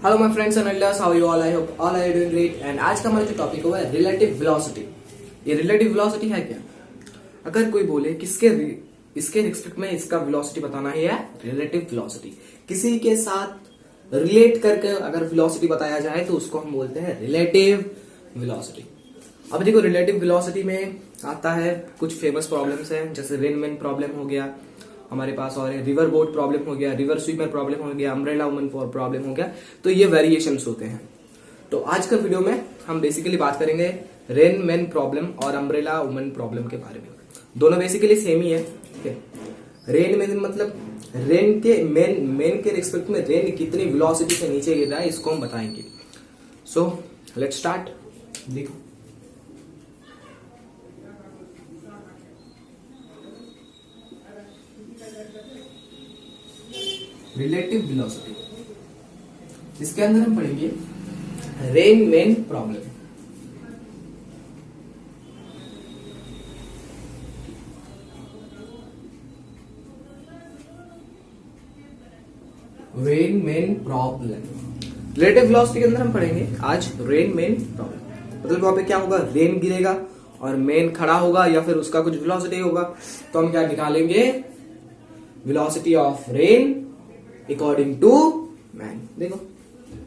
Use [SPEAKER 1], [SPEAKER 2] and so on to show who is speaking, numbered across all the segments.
[SPEAKER 1] Hello my friends and elders, how you all? I hope all are doing great. And आज का हमारा जो topic हुआ है रिलेटिव वेलोसिटी। ये रिलेटिव वेलोसिटी है क्या? अगर कोई बोले किसके इसके रिस्पेक्ट में इसका वेलोसिटी बताना ही है रिलेटिव वेलोसिटी। किसी के साथ रिलेट करके अगर वेलोसिटी बताया जाए तो उसको हम बोलते हैं रिलेटिव वेलोसिटी। अब देखो, रिलेटिव वेलोसिटी में आता है कुछ फेमस प्रॉब्लम्स हैं, जैसे रेनमैन प्रॉब्लम हो गया हमारे पास, और रिवर बोट प्रॉब्लम हो गया, रिवर स्वीमर प्रॉब्लम हो गया, अम्ब्रेला वुमन प्रॉब्लम हो गया। तो ये वेरिएशंस होते हैं। तो आज का वीडियो में हम बेसिकली बात करेंगे रेनमैन प्रॉब्लम और अम्ब्रेला वुमन प्रॉब्लम के बारे में। दोनों बेसिकली सेम ही है, ठीक है। रेनमैन मतलब रेन के मेन के रिस्पेक्ट में रेन कितनी वेलोसिटी से नीचे गिर रहा है, इसको हम बताएंगे। So let's start. देखो, रिलेटिव वेलोसिटी, इसके अंदर हम पढ़ेंगे Rain Man problem. Rain Man problem relative velocity के अंदर हम पढ़ेंगे आज रेनमैन प्रॉब्लम। मतलब वहां पे क्या होगा, रेन गिरेगा और मैन खड़ा होगा या फिर उसका कुछ वेलोसिटी होगा, तो हम क्या निकालेंगे, velocity of rain according to man. देखो,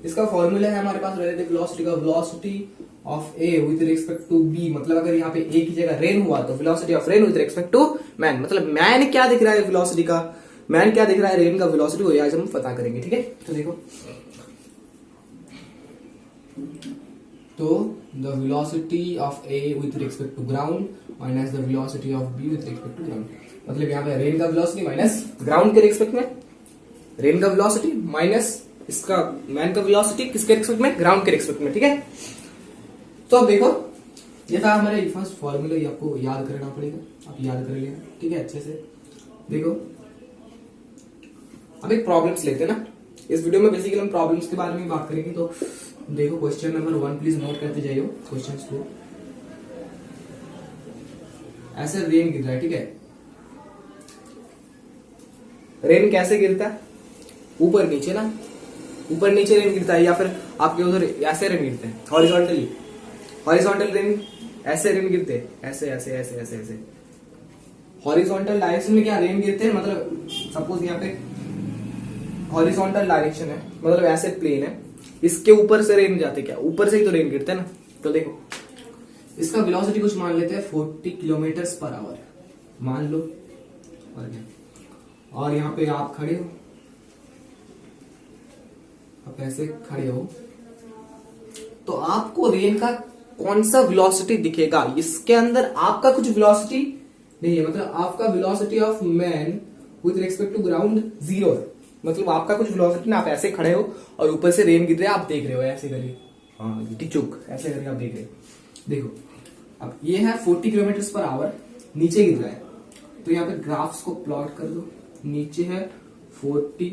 [SPEAKER 1] इसका फॉर्मूला है हमारे पास रिलेटिव वेलोसिटी का, velocity of A with respect to B. मतलब अगर यहाँ पे ए की जगह रेन हुआ तो velocity of rain with respect to man. मतलब मैन क्या दिख रहा है वेलोसिटी का, मैन क्या दिख रहा है रेन का वेलोसिटी, वो आज हम पता करेंगे, ठीक है। तो देखो, तो the velocity of A with respect to ground minus the velocity of B with respect to ground. मतलब यहाँ पे रेन का वेलोसिटी माइनस ग्राउंड के रिस्पेक्ट में रेन का वेलोसिटी माइनस इसका मैन का वेलोसिटी किसके रिस्पेक्ट में, ग्राउंड के रिस्पेक्ट में, ठीक है। तो अब देखो, ये था हमारे फर्स्ट फॉर्मूला, ये आपको याद करना पड़ेगा, आप याद कर लेना, ठीक है, अच्छे से। देखो, अब एक प्रॉब्लम्स लेते हैं ना। इस वीडियो में बेसिकली हम प्रॉब्लम्स के बारे में बात करेंगे। तो देखो, क्वेश्चन नंबर 1 प्लीज नोट करते जाइए क्वेश्चन को। ऐसे रेन गिर रहा है, ठीक है। रेन कैसे गिरता है, ऊपर नीचे ना, ऊपर नीचे रेन गिरता है, या फिर आपके उधर ऐसे रेन गिरते हैं हॉरिजॉन्टली, हॉरिजॉन्टल रेन, ऐसे रेन गिरते हैं, ऐसे ऐसे ऐसे ऐसे ऐसे हॉरिजॉन्टल डायरेक्शन में क्या रेन गिरते हैं। मतलब सपोज यहाँ पे हॉरिजॉन्टल डायरेक्शन है, मतलब ऐसे प्लेन है, इसके ऊपर से रेन जाते, क्या ऊपर से ही तो रेन गिरते हैं ना। तो देखो, इसका वेलोसिटी कुछ मान लेते हैं 40 किलोमीटर पर आवर मान लो, और यहाँ पे आप खड़े हो, आप ऐसे खड़े हो, तो आपको रेन का कौन सा वेलोसिटी दिखेगा। इसके अंदर आपका कुछ वेलोसिटी नहीं है, मतलब आपका velocity of man with respect to ground 0 है। मतलब आपका कुछ वेलोसिटी ना, आप ऐसे खड़े हो और ऊपर से रेन गिर रहा है, आप देख रहे हो, ऐसे करिए, हाँ टिचुक ऐसे करके आप देख रहे हो। देखो, अब ये है 40 किलोमीटर पर आवर, नीचे गिर रहा है, तो यहाँ पे ग्राफ्स को प्लॉट कर दो। नीचे है 40,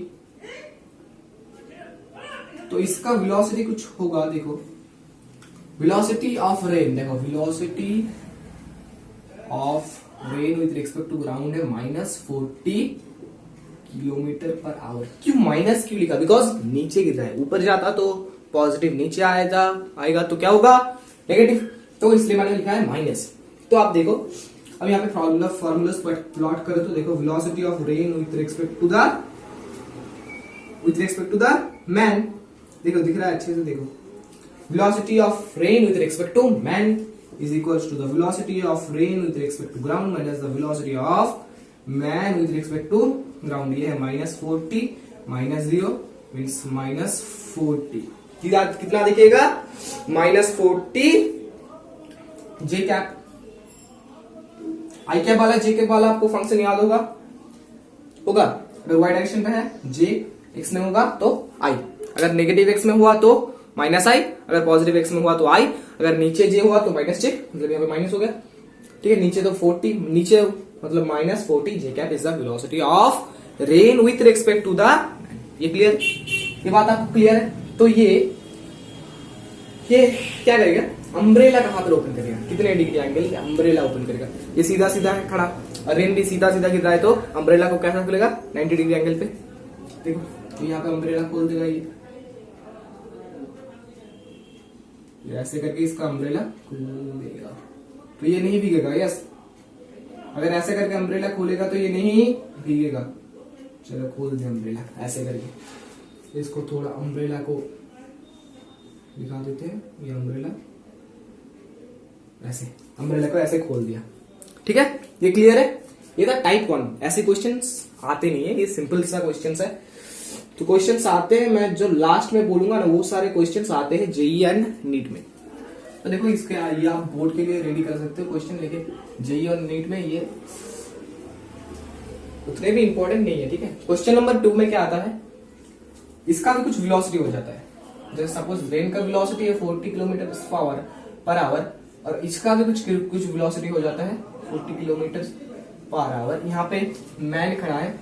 [SPEAKER 1] तो इसका वेलोसिटी कुछ होगा। देखो, वेलोसिटी ऑफ रेन, देखो velocity of rain with respect to ground है -40 किलोमीटर पर आवर। क्यों माइनस क्यों लिखा, बिकॉज नीचे गिर रहा है, ऊपर जाता तो पॉजिटिव, नीचे आएगा तो क्या होगा, नेगेटिव, तो इसलिए मैंने लिखा है माइनस। तो आप देखो, अब यहाँ पे फॉर्मूलास प्लॉट करो तो देखो, velocity of rain with respect to the man, देखो दिख रहा है अच्छे से। देखो, velocity of rain with respect to man is equals to the velocity of rain with respect to ground minus the velocity of man with respect to ground. ये है -40 -0 means -40। कितना दिखेगा, -40 जे कैप, आई कैप वाला जे कैप वाला आपको function याद होगा, अगर y डायरेक्शन में है j, x में होगा तो i, अगर नेगेटिव x में हुआ तो -i, अगर पॉजिटिव x में हुआ तो i, अगर नीचे j हुआ तो -j, मतलब यहाँ पे माइनस हो गया, ठीक है। नीचे तो 40, नीचे मतलब -40 j cap is the velocity of rain with respect to the, ये क्लियर, ये बात आपको क्लियर है। तो ये क्या करेगा, अम्ब्रेला कहां पर ओपन करेगा, कितने डिग्री एंगल पे अम्ब्रेला ओपन करेगा। ये सीधा सीधा है खड़ा, रेन भी सीधा सीधा गिर रहा है, तो अम्ब्रेला को कैसा खुलेगा, 90 डिग्री एंगल पे। देखो, तो यहाँ पे अम्ब्रेला खोल देगा ये, ये ऐसे करके इसका अम्ब्रेला खोलेगा तो ये नहीं भीगेगा। यस, अगर ऐसे करके अम्ब्रेला खोलेगा तो ये नहीं भीगेगा। चलो खोल दे अम्ब्रेला ऐसे करके। इसको थोड़ा अम्ब्रेला को दिखा देते हैं। ये अम्ब्रेला ऐसे, अम्ब्रेला को ऐसे खोल दिया। ठीक है, ये क्लियर है। ये था टाइप 1। ऐसे क्वेश्चंस आते नहीं है, ये सिंपल सा क्वेश्चंस है। तो क्वेश्चंस आते हैं, मैं जो लास्ट में बोलूंगा ना वो सारे क्वेश्चंस आते हैं जेईई एंड नीट में। तो देखो इसके ये आप बोर्ड के लिए रेडी कर सकते हो क्वेश्चन, लेकिन जेईई और नीट में ये उतने भी इंपॉर्टेंट नहीं है। ठीक है, क्वेश्चन नंबर 2 में क्या आता है, इसका भी कुछ वेलोसिटी हो जाता है। जैसे सपोज ब्रेन का वेलोसिटी है 40 किलोमीटर पर आवर और इसका भी कुछ वेलोसिटी हो जाता है 40 किलोमीटर पर आवर। यहाँ पे मैन खड़ा है,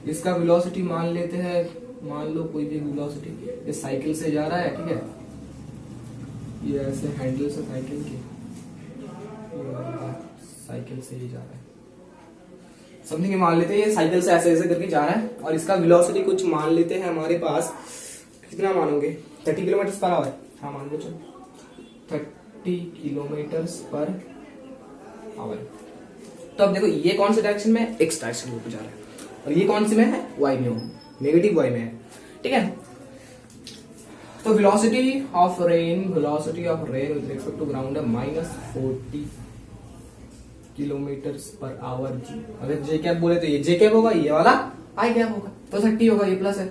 [SPEAKER 1] इसका वेलोसिटी मान लेते हैं, मान लो कोई भी वेलोसिटी, ये साइकिल से जा रहा है। ठीक है, ये ऐसे हैंडल से साइकिल की साइकिल से ही जा रहा है, समथिंग मान लेते हैं ये साइकिल से ऐसे ऐसे करके जा रहा है और इसका वेलोसिटी कुछ मान लेते हैं हमारे पास। कितना मानोगे, 30 किलोमीटर पर आवर। हाँ मान लो, चलो 30 किलोमीटर पर आवर। तो अब देखो ये कौन से डायरेक्शन में, एक्स डायरेक्शन में जा रहा है और ये कौन सी में है, वाई में हो, नेगेटिव वाई में है। ठीक है, तो velocity of rain with respect to ground है -40 किलोमीटर पर आवर जी। अगर जे कैप बोले तो ये जे कैप होगा, ये वाला आई कैप होगा, तो 30 होगा, ये प्लस है।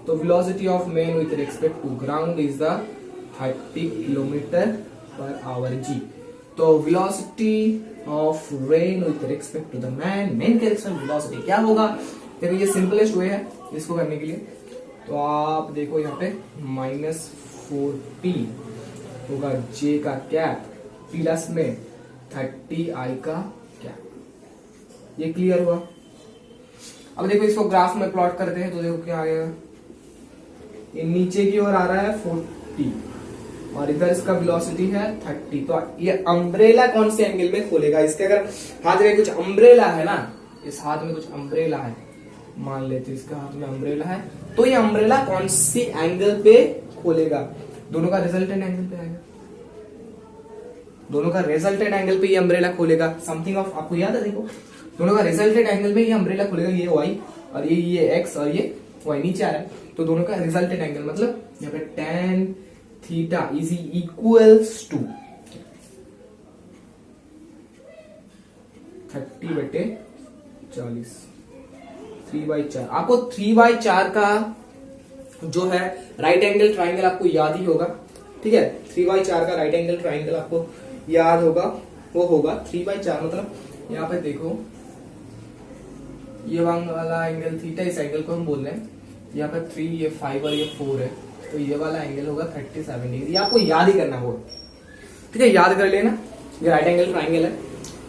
[SPEAKER 1] तो velocity of man with respect to ground is the 30 kilometre per hour जी। तो velocity of rain with respect to the man के रिस्पेक्ट वेलोसिटी क्या होगा। देखो ये सिंपलेस्ट वे है इसको करने के लिए। तो आप देखो यहाँ पे -40 होगा जे का कैप प्लस में 30 आई का कैप। ये क्लियर हुआ। अब देखो इसको ग्राफ में प्लॉट करते हैं तो देखो क्या आएगा, ये नीचे की ओर आ रहा है 40 और इधर इसका वेलोसिटी है 30। तो ये अम्ब्रेला कौन से एंगल में खोलेगा, इसके अगर हाथ में कुछ अम्ब्रेला है ना, इस हाथ में कुछ अम्ब्रेला है, मान लेते इसका हाथ में अम्ब्रेला है, तो ये अम्ब्रेला कौन सी एंगल पे खोलेगा, दोनों का रिजल्टेंट एंगल पे आएगा। दोनों का रिजल्टेंट एंगल पे ये अम्ब्रेला खोलेगा। समथिंग ऑफ, आपको याद है, देखो दोनों का रिजल्टेंट एंगल पे ये अम्ब्रेला खोलेगा। ये वाई और ये एक्स और ये वाई नीचे आ रहा है, तो दोनों का रिजल्टेंट एंगल मतलब यहाँ पे tan theta is equals to 30/40, 3/4। आपको 3/4 का जो है राइट एंगल ट्राइंगल आपको याद ही होगा। ठीक है, 3/4 का राइट एंगल ट्राइंगल आपको याद होगा, वो होगा 3/4। मतलब यहाँ पे देखो ये वाला एंगल थीटा, इस एंगल को हम बोल रहे हैं, यहाँ पे 3, ये 5 और ये 4 है, तो ये वाला एंगल होगा 37 डिग्री। आपको याद ही करना होगा। ठीक है, याद कर लेना, ये राइट एंगल ट्राइंगल है,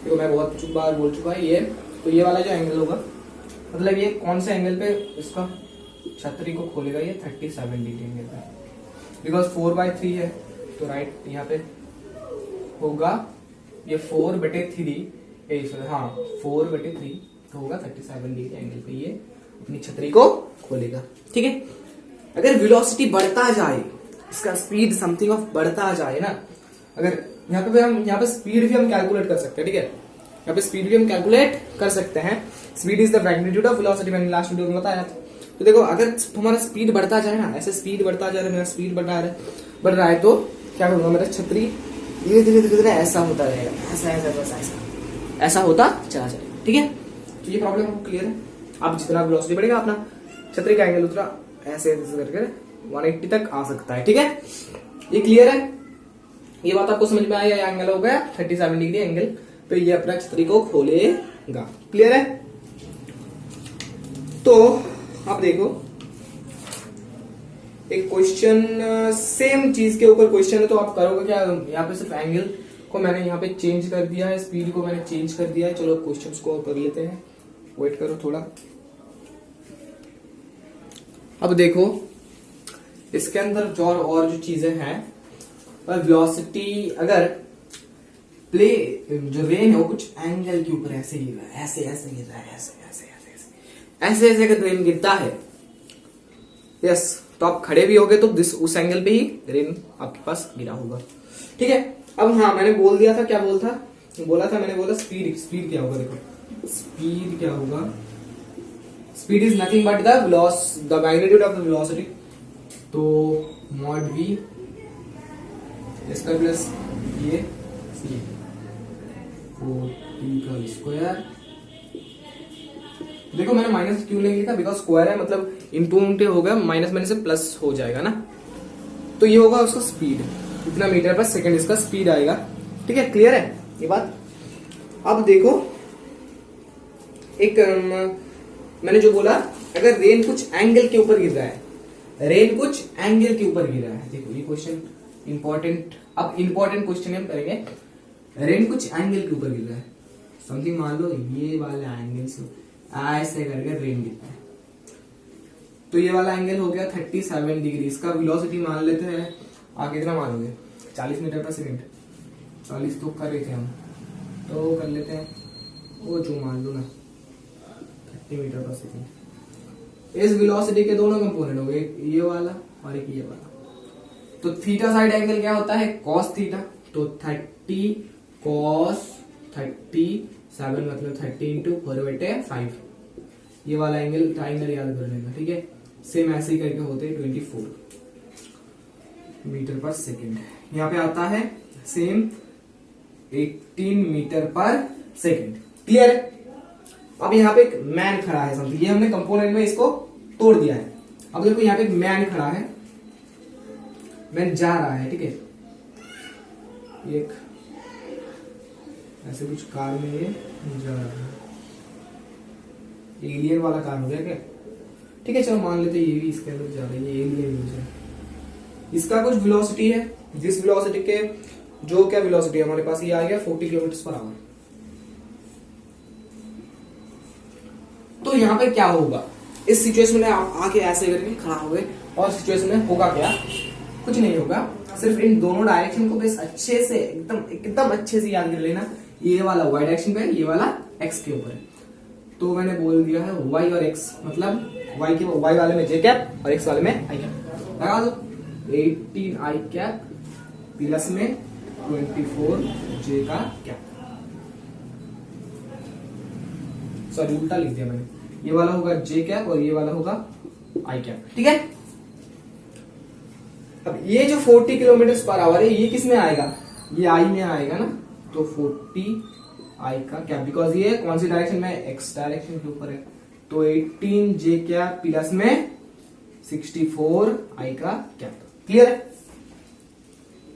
[SPEAKER 1] देखो मैं बहुत बार बोल चुका है ये। तो ये वाला जो एंगल होगा, मतलब ये कौन से एंगल पे इसका छतरी को खोलेगा, ये 37 डिग्री एंगल पे, बिकॉज 4/3 है, तो राइट यहाँ पे होगा ये 4/3, हाँ 4/3 तो होगा 37 डिग्री एंगल पे ये अपनी छतरी को खोलेगा। ठीक है, अगर वेलोसिटी बढ़ता जाए, इसका स्पीड समथिंग ऑफ बढ़ता जाए ना, अगर यहाँ पे स्पीड भी हम कैलकुलेट कर सकते हैं। ठीक है, यहाँ पे स्पीड भी हम कैलकुलेट कर सकते हैं। Speed is the magnitude of velocity, मैंने लास्ट वीडियो में बताया था। तो देखो अगर तुम्हारा स्पीड बढ़ता जाए ना, ऐसे स्पीड बढ़ता जा रहा है, मेरा स्पीड बढ़ रहा है, तो क्या करूंगा, मेरा छतरी धीरे धीरे ऐसा होता रहेगा, ऐसा होता चला जाएगा। ठीक है, तो ये प्रॉब्लम आपको क्लियर है। आप जितना वेलोसिटी बढ़ेगा अपना छतरी का एंगल उतना ऐसे करके 180 तक आ सकता है। ठीक है, ये क्लियर है, ये बात आपको समझ में आया। ये एंगल हो गया 37 डिग्री एंगल पे ये अपना छतरी को खोलेगा। क्लियर है। तो आप देखो एक क्वेश्चन, सेम चीज के ऊपर क्वेश्चन है, तो आप करोगे क्या, यहाँ पे सिर्फ एंगल को मैंने यहाँ पे चेंज कर दिया है, स्पीड को मैंने चेंज कर दिया है। चलो क्वेश्चंस को कर लेते हैं, वेट करो थोड़ा। अब देखो इसके अंदर जो और जो चीजें हैं, वेलोसिटी अगर प्ले जो रेन है वो कुछ एंगल के ऊपर ऐसे गिर रहा है, ऐसे गिर रहा है, ऐसे अगर रेन गिरता है, यस, तो आप खड़े भी होगे तो उस एंगल पे ही रेन आपके पास गिरा होगा। ठीक है। अब हाँ, मैंने बोल दिया था, क्या बोला था मैंने, बोला स्पीड क्या होगा, देखो स्पीड क्या होगा, speed is nothing but the magnitude of the velocity, तो मॉड v इसका प्लस ये c 4t का स्क्वायर। देखो मैंने माइनस क्यों नहीं लिखा, बिकॉज स्क्वायर है, मतलब इंटू हो गया, माइनस में से प्लस हो जाएगा ना, तो ये होगा उसका स्पीड, इतना मीटर पर सेकंड इसका स्पीड आएगा। ठीक है, क्लियर है ये बात। अब देखो एक मैंने जो बोला, अगर रेन कुछ एंगल के ऊपर गिर रहा है, रेन कुछ एंगल के ऊपर गिर रहा है, देखो ये क्वेश्चन इंपॉर्टेंट, अब इंपॉर्टेंट क्वेश्चन हम करेंगे। रेन कुछ एंगल के ऊपर गिर रहा है, समथिंग मान लो ये वाला एंगल से ऐसे करके रेन गिरता है, तो ये वाला एंगल हो गया 37 डिग्री। इसका वेलोसिटी मान लेते हैं, आप कितना मानोगे, 40 मीटर पर सेकंड, 40 तो कर रहे थे हम, तो कर लेते हैं वो जो मान लो ना 30 मीटर पर सेकंड। इस वेलोसिटी के दोनों कंपोनेंट हो गए, ये वाला और एक ये वाला, तो थीटा साइड एंगल क्या होता है, कॉस थीटा, तो 30 कॉस 37 मतलब 30 इंटू 4/5, ये वाला एंगल ट्राइंगल याद कर लेना। ठीक है, सेम ऐसे ही करके होते हैं 24 मीटर पर सेकंड, यहाँ पे आता है सेम 18 मीटर पर सेकंड। क्लियर है। अब यहाँ पे एक मैन खड़ा है, समथिंग, ये हमने कंपोनेंट में इसको तोड़ दिया है। अब देखो यहाँ पे एक मैन खड़ा है, मैन जा रहा है, ठीक है, एक ऐसे कुछ कार में ये जा रहा है, एलियन वाला कार हो गया क्या, ठीक है, चलो मान लेते ये भी इसके अंदर जा रहा है, ये एलियन यूज है। इसका कुछ वेलोसिटी है, जिस वेलोसिटी के जो क्या वेलोसिटी हमारे पास ये आ गया 40 किलोमीटर पर आवर। तो यहाँ पे क्या होगा, इस सिचुएशन में आप आके ऐसे करके खड़ा हो गए, और सिचुएशन में होगा क्या, कुछ नहीं होगा, सिर्फ इन दोनों डायरेक्शन को बस अच्छे से एकदम अच्छे से याद कर लेना। ये वाला y डायरेक्शन पे है, ये वाला x के ऊपर है, तो मैंने बोल दिया है y और x, मतलब y वाले में j कैप और x वाले में i कैप लगा दो। 18 i कैप प्लस में 24 j का कैप, सॉरी उल्टा लिख दिया मैंने, ये वाला होगा j कैप और ये वाला होगा i कैप। ठीक है, अब ये जो 40 किलोमीटर पर आवर है, ये किस में आएगा, ये i में आएगा ना, तो 40 i का कैप, बिकॉज ये कौन सी डायरेक्शन में, x डायरेक्शन के ऊपर है, तो 18 j कैप प्लस में 64 i का कैप। क्लियर है।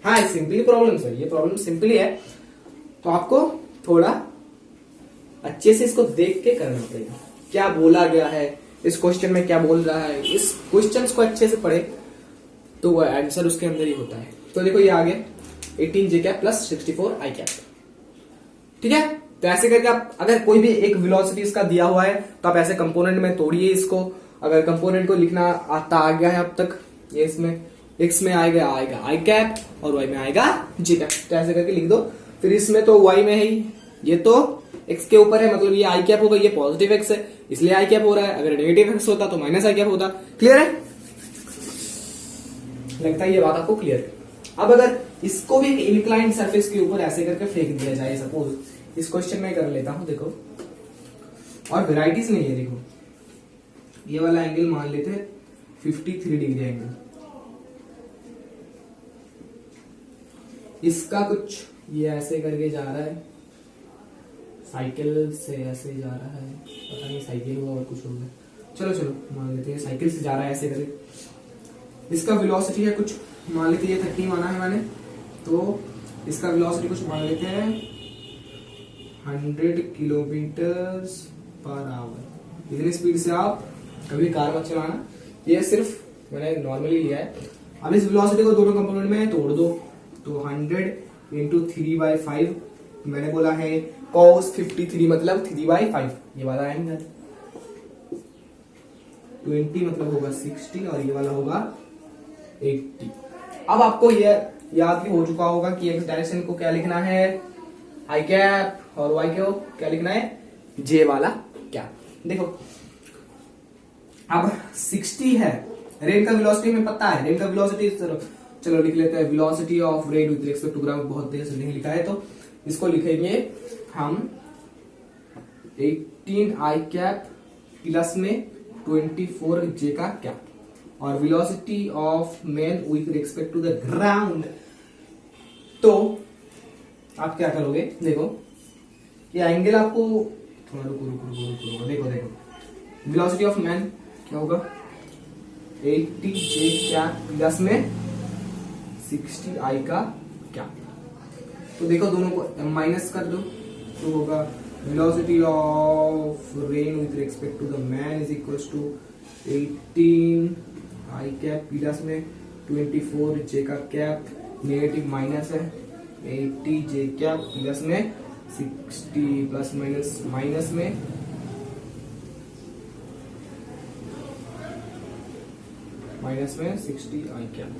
[SPEAKER 1] हाँ, सिंपली प्रॉब्लम सर, ये प्रॉब्लम सिंपली है, तो आपको थोड़ा अच्छे से इसको देख के करना पड़ेगा, क्या बोला गया है इस क्वेश्चन में, क्या बोल रहा है, इस क्वेश्चन को अच्छे से पढ़े तो वो आंसर उसके अंदर ही होता है। तो देखो ये आ गया 18 j cap plus 64 i cap. ठीक है, तो ऐसे करके आप अगर कोई भी एक वेलोसिटी इसका दिया हुआ है तो आप ऐसे कंपोनेंट में तोड़िए इसको। अगर कंपोनेंट को लिखना आता आ गया है अब तक, ये इसमें x में आएगा i कैप और y में आएगा j कैप, तो ऐसे करके लिख दो। फिर इसमें तो y में है ही, ये तो x के ऊपर है, मतलब ये i कैप होगा, ये पॉजिटिव x है इसलिए i कैप हो रहा है, अगर नेगेटिव x होता तो माइनस i कैप होता। क्लियर है, लगता है ये बात आपको क्लियर है। अब अगर इसको भी इंक्लाइंड सरफेस के ऊपर ऐसे करके फेंक दिया जाए, सपोज इस क्वेश्चन में कर लेता हूं, देखो, और वेराइटीज नहीं है, देखो ये वाला एंगल मान लेते हैं 53 डिग्री एंगल, इसका कुछ ये ऐसे करके जा रहा है, साइकिल से ऐसे जा रहा है, पता नहीं साइकिल हुआ और कुछ होगा, चलो मान लेते हैं साइकिल से जा रहा है ऐसे करके। इसका वेलोसिटी है कुछ मान लेते हैं, 30 माना है मैंने, तो इसका वेलोसिटी कुछ मान लेते हैं 100 किलोमीटर पर आवर। इतनी स्पीड से आप कभी कार मत चलाना, ये सिर्फ मैंने नॉर्मली लिया है। अब इस वेलोसिटी को दोनों कंपोनेंट में तोड़ दो, तो 100 इंटू 3/5, मैंने बोला है cos 53 मतलब 3/5, ये वाला एंगल 20 मतलब होगा 60 और ये वाला होगा 80। अब आपको ये याद हो चुका होगा कि एक्स डायरेक्शन को क्या लिखना है, आई कैप, और वाई को क्या लिखना है, जे वाला कैप। देखो अब 60 है, रेन का वेलोसिटी में पता है, रेन का वेलोसिटी चलो लिख लेते हैं velocity of rain with respect to ground, बहुत देर से नहीं लिखा है तो इसको लिखेंगे हम 18 आई कैप प्लस में 24 जे का कैप, और velocity of man with respect to the ground. तो आप क्या करोगे, देखो ये एंगल आपको थोड़ा रुको, देखो वेलोसिटी ऑफ मैन क्या होगा 80 जे कैप प्लस में 60 आई का कैप। तो देखो दोनों को माइनस कर दो तो होगा velocity of rain with respect to the man is equals to 18 I cap plus में 24 जे का कैप, नेगेटिव माइनस है 80 जे कैप प्लस में 60 प्लस माइनस माइनस में माइनस में 60 आई कैप।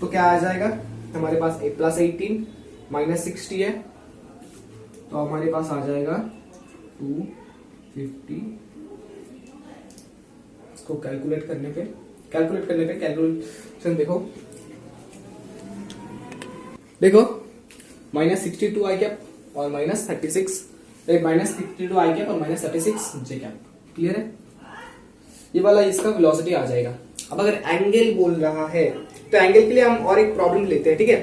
[SPEAKER 1] तो क्या आ जाएगा हमारे पास प्लस 18 माइनस 60 है तो हमारे पास आ जाएगा 250। इसको कैलकुलेट करने पे कैलकुलेशन देखो माइनस 62 आई कैप और माइनस 36 माइनस 62 आई कैप और माइनस 36 जे कैप। क्लियर है, ये वाला इसका वेलोसिटी आ जाएगा। अब अगर एंगल बोल रहा है तो एंगल के लिए हम और एक प्रॉब्लम लेते हैं, ठीक है,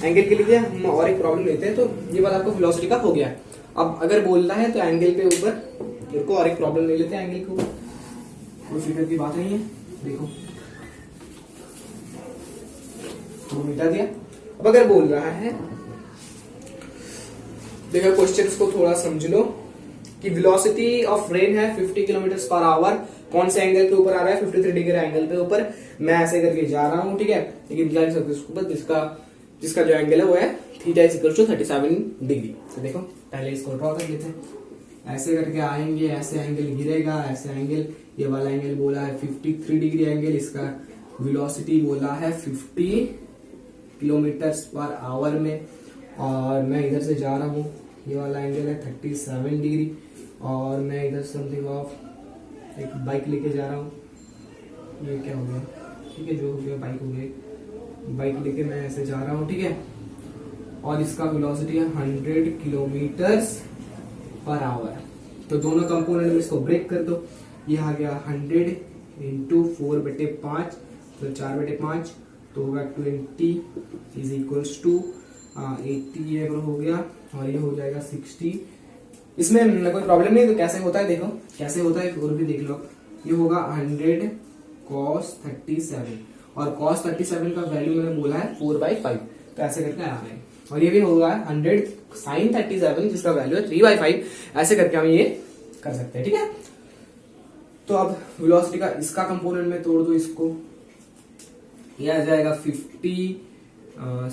[SPEAKER 1] एंगल के लिए हम और एक प्रॉब्लम लेते हैं। तो ये वाला आपको वेलोसिटी का हो गया है। अब अगर बोल रहा है तो एंगल के ऊपर मेरे को और एक प्रॉब्लम ले लेते हैं एंगल के ऊपर, कोई फिक्र की बात नहीं है। देखो तो मिटा दिया। अब अगर बोल रहा है, देखो क्वेश्चन को थोड़ा समझ लो कि वेलोसिटी ऑफ रेन है 50 किलोमीटर पर आवर, कौन से एंगल के ऊपर आ रहा है 53 डिग्री एंगल पे ऊपर, मैं ऐसे करके जा रहा हूं, ठीक है, लेकिन क्या कर सकते उसके ऊपर जिसका जो एंगल है वो है theta is equal to 37 degree. तो देखो पहले इसको ड्रॉ कर लेते हैं, ऐसे करके आएंगे, ऐसे एंगल गिरेगा, ऐसे एंगल, ये वाला एंगल बोला है 53 डिग्री एंगल, इसका वेलोसिटी बोला है 50 किलोमीटर पर आवर में, और मैं इधर से जा रहा हूँ, ये वाला एंगल है 37 डिग्री, और मैं इधर समथिंग ऑफ एक बाइक लेके जा रहा हूँ, ये क्या हो गया, ठीक है, जो हो गया बाइक हो गई, बाइक लेके मैं ऐसे जा रहा हूँ, ठीक है, और इसका वेलोसिटी है 100 किलोमीटर पर आवर। तो दोनों कंपोनेंट में इसको ब्रेक कर दो, ये आ गया 100 इंटू 4/5 तो 4/5 तो होगा 20 इज इक्वल्स टू 80 ये हो गया, और ये हो जाएगा 60। इसमें कोई प्रॉब्लम नहीं, तो कैसे होता है देखो कैसे होता है और भी देख लो। ये होगा 100 cos 37 और cos 37 का वैल्यू मैंने बोला है 4/5, तो ऐसे करके आ रहा है, और ये भी होगा 100 sin 37 जिसका वैल्यू है 3/5, ऐसे करके हम ये कर सकते हैं, ठीक है। तो अब वेलोसिटी का इसका कंपोनेंट में तोड़ दो इसको, ये आ जाएगा 50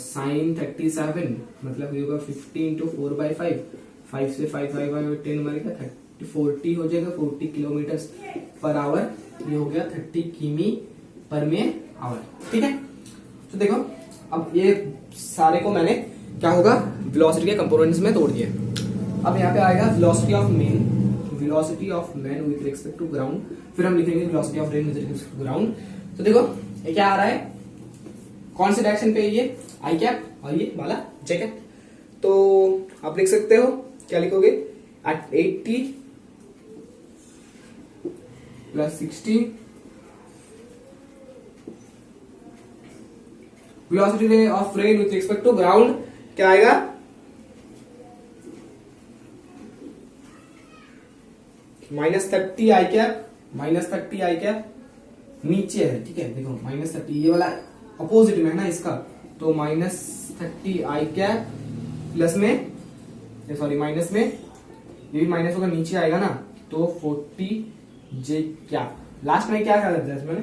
[SPEAKER 1] sin 37 मतलब ये होगा 50 इंटू 4/5, 5 से 5 10 मरेगा 40 हो जाएगा, 40 किलोमीटर पर आवर, ये हो गया 30 किमी पर में आवर, ठीक है। तो देखो अब ये सारे को मैंने क्या होगा वेलोसिटी के कंपोनेंट्स में तोड़ दिया। अब यहाँ पे आएगा velocity of man with respect to ground, फिर हम लिखेंगे velocity of rain with respect to ground. तो देखो ये क्या आ रहा है, कौन से डायरेक्शन पे, ये आई कैप और ये वाला जे कैप। तो आप लिख सकते हो, क्या लिखोगे, at 80 plus 60 velocity of rain with respect to ground क्या आएगा, -30 आई कैप नीचे है, ठीक है, देखो -30 ये वाला अपोजिट में है ना इसका, तो -30 आई कैप प्लस में सॉरी माइनस में, ये भी माइनस होगा नीचे आएगा ना, तो 40 जे क्या लास्ट में क्या कर देता है मैंने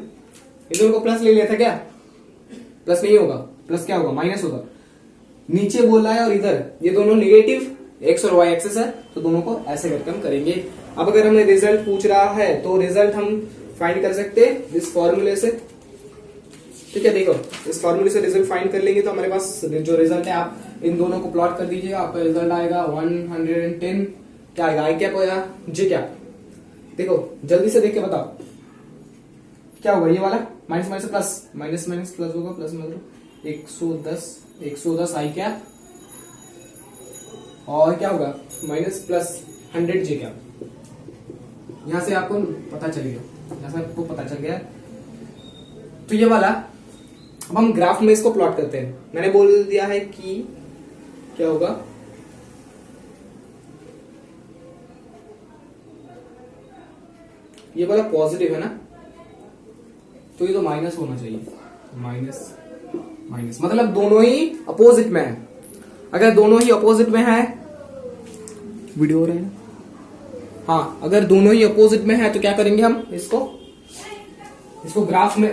[SPEAKER 1] इधर को प्लस ले लिया था, क्या प्लस नहीं होगा, प्लस क्या होगा माइनस होगा, नीचे बोल रहा है और इधर ये दोनों नेगेटिव एक्स और वाई एक्सेस है, तो दोनों को ऐसे करके हम करेंगे। अब अगर हमें रिजल्ट पूछ रहा है तो रिजल्ट हम फाइंड कर सकते हैं इस फॉर्मूले से, ठीक है। देखो इस फॉर्मूले से रिजल्ट फाइंड कर लेंगे तो हमारे पास जो रिजल्ट है, आप इन दोनों को प्लॉट कर दीजिएगा, आपका रिजल्ट आएगा 110 क्या आएगा, आई कैप या जे कैप। देखो जल्दी से देख के बताओ क्या होगा, ये वाला minus minus plus, minus minus plus होगा, प्लस मतलब 110 आई कैप, और क्या होगा माइनस प्लस 100 जे कैप। यहां से आपको पता चल गया, यहां से आपको पता चल गया। तो ये वाला अब हम ग्राफ में इसको प्लॉट करते हैं। मैंने बोल दिया है कि क्या होगा, ये वाला पॉजिटिव है ना, तो ये तो माइनस होना चाहिए, माइनस माइनस मतलब दोनों ही अपोजिट में है। अगर दोनों ही अपोजिट में है, वीडियो हो रहा है ना, हाँ, अगर दोनों ही अपोजिट में है तो क्या करेंगे हम इसको ग्राफ में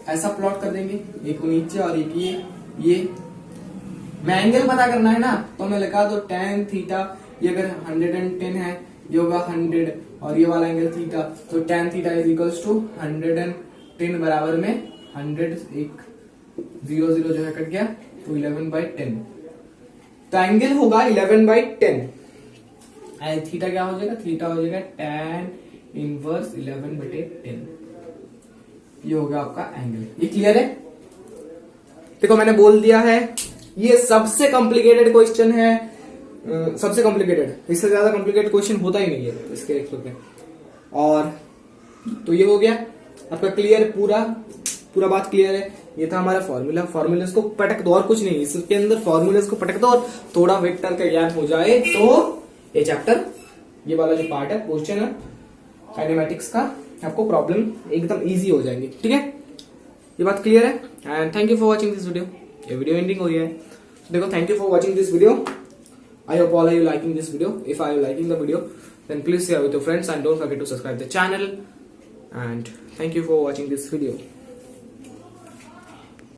[SPEAKER 1] ऐसा प्लॉट कर देंगे, एक को नीचे और एक ये मैं एंगल पता करना है ना, तो मैं लगा दो tan थीटा। ये अगर 110 है, ये होगा 100, और ये वाला एंगल थीटा, तो tan theta is equals to 110 बराबर में 100, एक 0 जो है कट गया, तो 11/10। तो एंगल होगा 11/10। थीटा क्या हो जाएगा, थीटा हो जाएगा tan इनवर्स 11/10। ये होगा आपका एंगल। ये क्लियर है? देखो मैंने बोल दिया है, ये सबसे कॉम्प्लिकेटेड क्वेश्चन है, सबसे कॉम्प्लिकेटेड, इससे ज्यादा कॉम्प्लिकेटेड क्वेश्चन होता ही नहीं है इसके एक्सपेक्ट में। और तो ये हो गया आपका क्लियर, पूरा बात क्लियर है। ये था हमारा फॉर्मूला। फॉर्मूले को पटक दो, और कुछ नहीं, इसके अंदर फॉर्मूले को पटक दो और थोड़ा वेक्टर का ज्ञान हो जाए तो ये चैप्टर, ये वाला जो पार्ट है क्वेश्चन है काइनेमेटिक्स का, आपको प्रॉब्लम एकदम इजी हो जाएंगे। ठीक है, ये बात क्लियर है। And thank you for watching this video. ये वीडियो एंडिंग हो गया है, देखो thank you for watching this video. I hope all are you liking this video. If are you liking the video, then please share with your friends and don't forget to subscribe the channel. And thank you for watching this video.